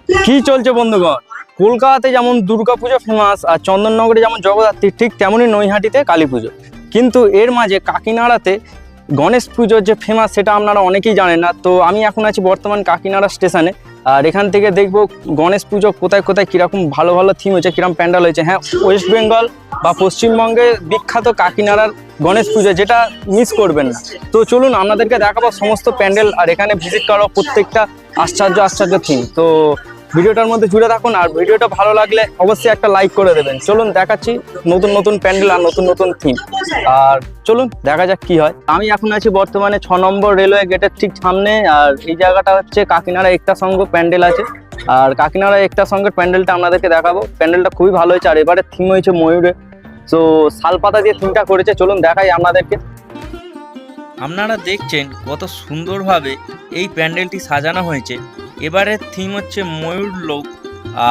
কি চলছে বন্ধুগণ? কলকাতাতে যেমন দুর্গাপুজো ফেমাস আর চন্দননগরে যেমন জগদ্ধাত্রী, ঠিক তেমনই নৈহাটিতে কালী পুজো। কিন্তু এর মাঝে কাকিনাড়াতে গণেশ পুজোর যে ফেমাস সেটা আপনারা অনেকেই জানেন না। তো আমি এখন আছি বর্তমান কাকিনাড়া স্টেশনে, আর এখান থেকে দেখবো গণেশ পুজো কোথায় কোথায় কীরকম ভালো ভালো থিম হয়েছে, কীরকম প্যান্ডেল হয়েছে। হ্যাঁ, ওয়েস্ট বেঙ্গল বা পশ্চিমবঙ্গে বিখ্যাত কাকিনাড়ার গণেশ পুজো, যেটা মিস করবেন না। তো চলুন আপনাদেরকে দেখাবো সমস্ত প্যান্ডেল, আর এখানে ভিজিট করা প্রত্যেকটা আশ্চর্য থিম। তো ভিডিওটার মধ্যে জুড়ে থাকুন, আর ভিডিওটা ভালো লাগলে অবশ্যই একটা লাইক করে দেবেন। চলুন দেখাচ্ছি নতুন নতুন প্যান্ডেল আর নতুন নতুন থিম, আর চলুন দেখা যাক কি হয়। আমি এখন আছি বর্তমানে 6 নম্বর রেলওয়ে গেটের ঠিক সামনে, আর এই জায়গাটা হচ্ছে কাকিনাড়া একতা সংঘ প্যান্ডেল আছে। আর কাকিনাড়া একতা সংঘের প্যান্ডেলটা আপনাদেরকে দেখাবো। প্যান্ডেলটা খুবই ভালো হয়েছে, আর এবারে থিম হয়েছে ময়ূরে। তো শালপাতা দিয়ে থিমটা করেছে, চলুন দেখাই আপনাদেরকে। আপনারা দেখছেন কত সুন্দরভাবে এই প্যান্ডেলটি সাজানো হয়েছে। এবারের থিম হচ্ছে ময়ূর লোক।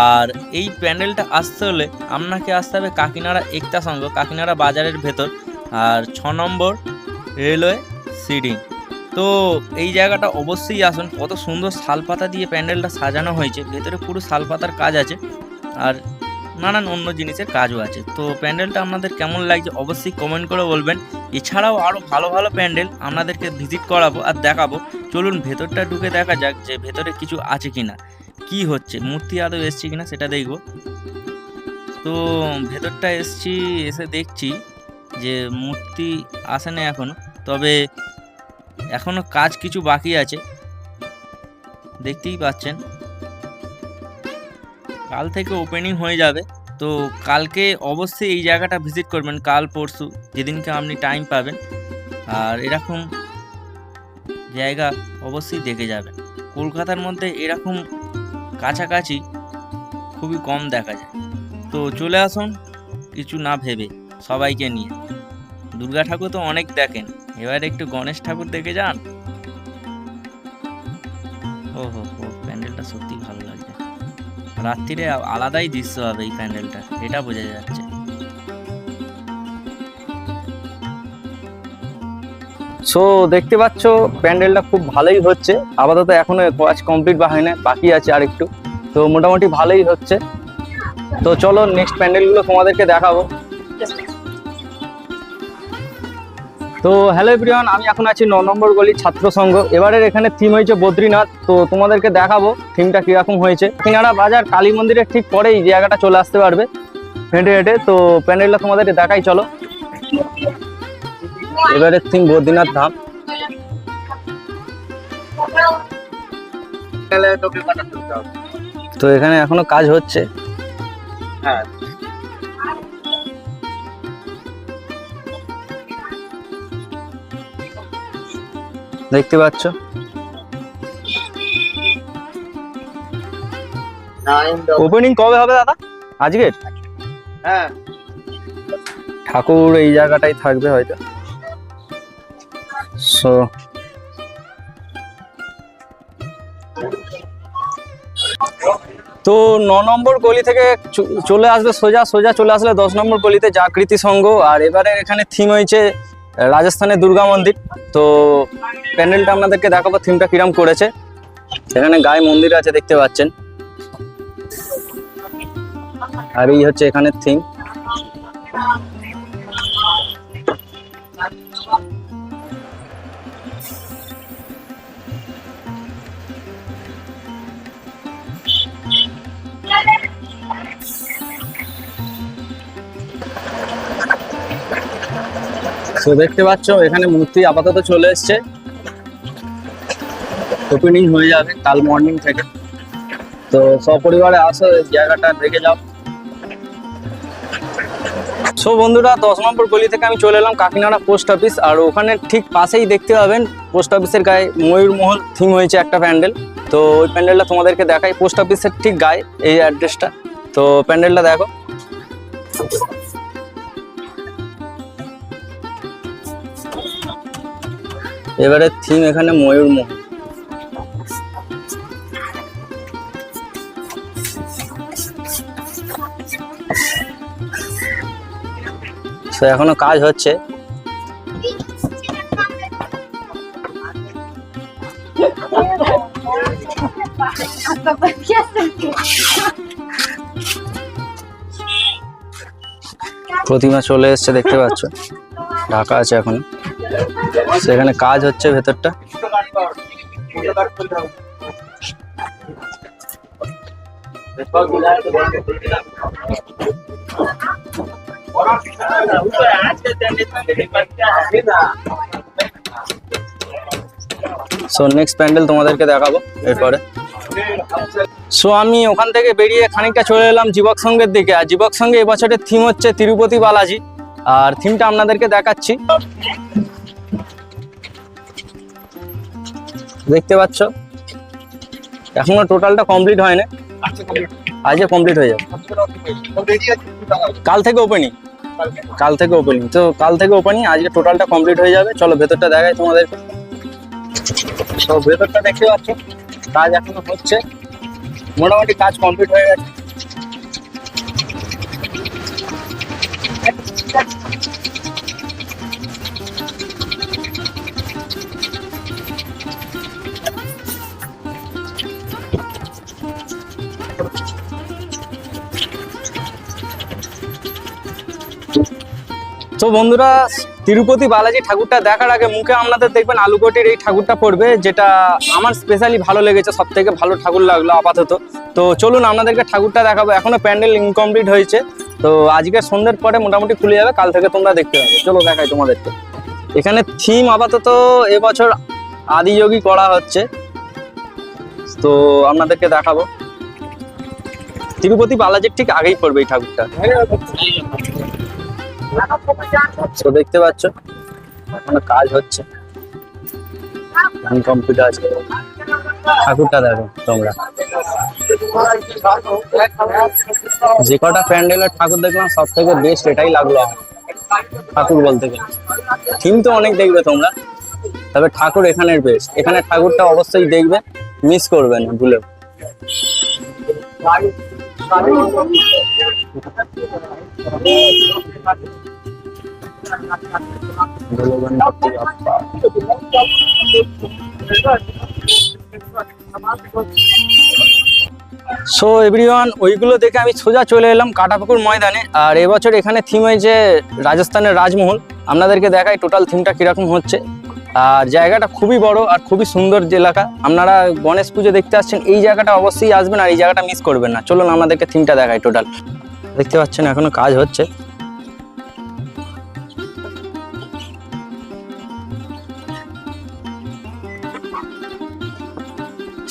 আর এই প্যান্ডেলটা আসতে হলে আপনাকে আসতে হবে কাকিনাড়া একতা সংঘ, কাকিনাড়া বাজারের ভেতর, আর 6 নম্বর রেলওয়ে সিডিং। তো এই জায়গাটা অবশ্যই আসুন। কত সুন্দর শালপাতা দিয়ে প্যান্ডেলটা সাজানো হয়েছে, ভেতরে পুরো শালপাতার কাজ আছে, আর নানান অন্য জিনিসের কাজও আছে। তো প্যান্ডেলটা আপনাদের কেমন লাগছে অবশ্যই কমেন্ট করে বলবেন। এছাড়াও আরও ভালো ভালো প্যান্ডেল আপনাদেরকে ভিজিট করাবো আর দেখাবো। চলুন ভেতরটা ঢুকে দেখা যাক যে ভেতরে কিছু আছে কিনা, কি হচ্ছে, মূর্তি আদৌ এসছে কিনা সেটা দেখব। তো ভেতরটা এসে দেখছি যে মূর্তি আসে না এখনো, তবে এখনো কাজ কিছু বাকি আছে, দেখতেই পাচ্ছেন। কাল থেকে ওপেনিং হয়ে যাবে, তো কালকে অবশ্যই এই জায়গাটা ভিজিট করবেন, কাল পরশু যেদিনকে আপনি টাইম পাবেন। আর এরকম জায়গা অবশ্যই দেখে যাবেন। কলকাতার মধ্যে এরকম কাছাকাছি খুবই কম দেখা যায়। তো চলে আসুন কিছু না ভেবে সবাইকে নিয়ে। দুর্গা ঠাকুর তো অনেক দেখেন, এবার একটু গণেশ ঠাকুর দেখে যান। ও হো হো, প্যান্ডেলটা সত্যি ভালো লাগছে। রাত্রিরে আলাদাই দৃশ্য হবে এই প্যান্ডেলটা, এটা বোঝা যাচ্ছে। সো দেখতে পাচ্ছ প্যান্ডেলটা খুব ভালোই হচ্ছে। আপাতত এখনো কাজ কমপ্লিট বা হয় না, বাকি আছে আর একটু। তো মোটামুটি ভালোই হচ্ছে। তো চলো নেক্সট প্যান্ডেলগুলো তোমাদেরকে দেখাবো। তো হ্যালো এভরিওয়ান, আমি এখন আছি 9 নম্বর গলি ছাত্র সংঘ। এবারের এখানে থিম হয়েছে বদ্রীনাথ। তো তোমাদেরকে দেখাবো থিমটা কিরকম হয়েছে। কিনারা বাজার কালী মন্দিরের ঠিক পরে এই জায়গাটা চলে আসতে পারবে হেঁটে হেঁটে। তো প্যান্ডেলটা তোমাদেরকে দেখাই, চলো। এবারের থিম বদ্রীনাথ ধাম। তো এখানে এখনো কাজ হচ্ছে। হ্যাঁ, দেখতে পাচ্ছ। ওপেনিং কবে হবে দাদা আজকের? হ্যাঁ, ঠাকুর এই জায়গাটাই থাকবে হয়তো। সো তো 9 নম্বর গলি থেকে চলে আসবে সোজা চলে আসলে 10 নম্বর গলিতে জাগৃতি সংঘ। আর এবারে এখানে থিম হয়েছে রাজস্থানের দুর্গা মন্দির। তো প্যান্ডেলটা আপনাদেরকে দেখাবো থিমটা কিরম করেছে। এখানে গায়ে মন্দির আছে, দেখতে পাচ্ছেন। আর এই হচ্ছে এখানে থিম। তো দেখতে পাচ্ছ এখানে মূর্তি আপাতত চলে এসছে, ওপেনিং হয়ে যাবে কাল মর্নিং থেকে। তো সপরিবারে আসো, জায়গাটা দেখে যাও। সো বন্ধুরা, 10 নম্বর গলি থেকে আমি চলে এলাম কাকিনাড়া পোস্ট অফিস। আর ওখানে ঠিক পাশেই দেখতে পাবেন পোস্ট অফিসের গায়ে ময়ূরমহল থিম হয়েছে একটা প্যান্ডেল। তো ওই প্যান্ডেলটা তোমাদেরকে দেখাই, পোস্ট অফিসের ঠিক গায়ে এই অ্যাড্রেসটা। তো প্যান্ডেলটা দেখো। এবারে থিম এখানে ময়ূরমহল। তো এখনো কাজ হচ্ছে। প্রতিমা চলে এসছে, দেখতে পাচ্ছ, ঢাকা আছে এখন। সেখানে কাজ হচ্ছে ভেতরটা। সো নেক্সট প্যান্ডেল তোমাদেরকে দেখাবো এরপরে। সো আমি ওখান থেকে বেরিয়ে খানিকটা চলে এলাম জীবক সঙ্গের দিকে। আর জীবক সঙ্গে এবছরের থিম হচ্ছে তিরুপতি বালাজি। আর থিমটা আপনাদেরকে দেখাচ্ছি, দেখতে পাচ্ছ। এখনো টোটালটা কমপ্লিট হয়নি, আজকে কমপ্লিট হয়ে যাবে। কাল থেকে ওপেনিং, তো কাল থেকে ওপেনিং, আজকে টোটালটা কমপ্লিট হয়ে যাবে। চলো ভেতরটা দেখাই তোমাদেরকে। তো ভেতরটা দেখতে পাচ্ছ, কাজ এখনো হচ্ছে, মোটামুটি কাজ কমপ্লিট হয়ে গেছে। তো বন্ধুরা, তিরুপতি বালাজি ঠাকুরটা দেখার আগে মুখে আপনাদের দেখবেন আলুকটির এই ঠাকুরটা পড়বে, যেটা আমার স্পেশালি ভালো লেগেছে, সব থেকে ভালো ঠাকুর লাগলো আপাতত। তো চলুন আপনাদেরকে ঠাকুরটা দেখাবো। এখনো প্যান্ডেল ইনকমপ্লিট হয়েছে, তো আজকে সন্ধ্যের পরে মোটামুটি খুলে যাবে, কাল থেকে তোমরা দেখতে পাবে। চলো দেখাই তোমাদেরকে। এখানে থিম আপাতত এবছর আদিযোগী করা হচ্ছে, তো আপনাদেরকে দেখাবো। তিরুপতি বালাজির ঠিক আগেই পড়বে এই ঠাকুরটা। তো দেখতে পাচ্ছ এখনো কাজ হচ্ছে, কমপ্লিট আছে। ঠাকুরটা দেখো তোমরা, যে কটা প্যান্ডেলের ঠাকুর দেখলাম সব থেকে বেস্ট এটাই লাগলো আমার ঠাকুর বলতে গেলে। থিম তো অনেক দেখবে তোমরা, তবে ঠাকুর এখানের বেস্ট। এখানে ঠাকুরটা অবশ্যই দেখবে, মিস করবে না ভুলে। সো এভরিওয়ান, ওইগুলো দেখে আমি সোজা চলে এলাম কাটাপুকুর ময়দানে। আর এবছর এখানে থিম হয়েছে রাজস্থানের রাজমহল। আপনাদেরকে দেখাই টোটাল থিমটা কিরকম হচ্ছে। আর জায়গাটা খুবই বড় আর খুবই সুন্দর এলাকা। আপনারা গণেশ পুজো দেখতে আসছেন, এই জায়গাটা অবশ্যই আসবেন, আর এই জায়গাটা মিস করবেন না। চলুন আমাদেরকে থিমটা দেখাই। টোটাল দেখতে পাচ্ছেন এখনো কাজ হচ্ছে।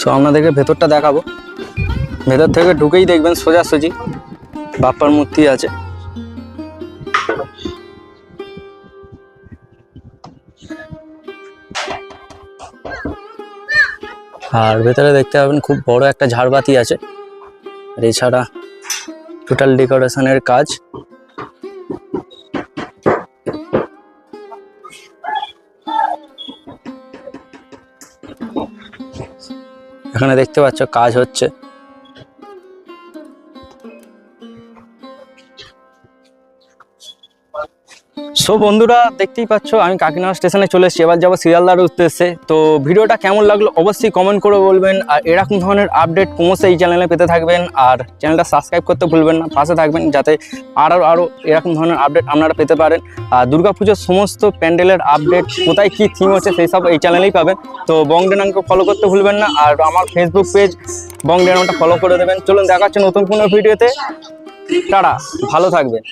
সো আপনাদেরকে ভেতরটা দেখাবো। ভেতর থেকে ঢুকেই দেখবেন সোজাসুজি বাপ্পার মূর্তি আছে। আর ভেতরে দেখতে পাবেন খুব বড় একটা ঝাড়বাতি আছে। আর এছাড়া টোটাল ডেকোরেশনের কাজ। এখানে দেখতে পাচ্ছ কাজ হচ্ছে। সো বন্ধুরা, দেখতেই পাচ্ছ আমি কাকিনাড়া স্টেশনে চলে এসেছি। এবার যাবো শিয়ালদার উদ্দেশ্যে। তো ভিডিওটা কেমন লাগলো অবশ্যই কমেন্ট করে বলবেন। আর এরকম ধরনের আপডেট ক্রমশ এই চ্যানেলে পেতে থাকবেন। আর চ্যানেলটা সাবস্ক্রাইব করতে ভুলবেন না, পাশে থাকবেন যাতে আরও এরকম ধরনের আপডেট আপনারা পেতে পারেন। আর দুর্গাপুজোর সমস্ত প্যান্ডেলের আপডেট, কোথায় কী থিম হচ্ছে সেই সব এই চ্যানেলেই পাবেন। তো বংডেনাকে ফলো করতে ভুলবেন না। আর আমার ফেসবুক পেজ বংডেনাটা ফলো করে দেবেন। চলুন দেখা হচ্ছে নতুন কোনো ভিডিওতে। টাটা, ভালো থাকবেন।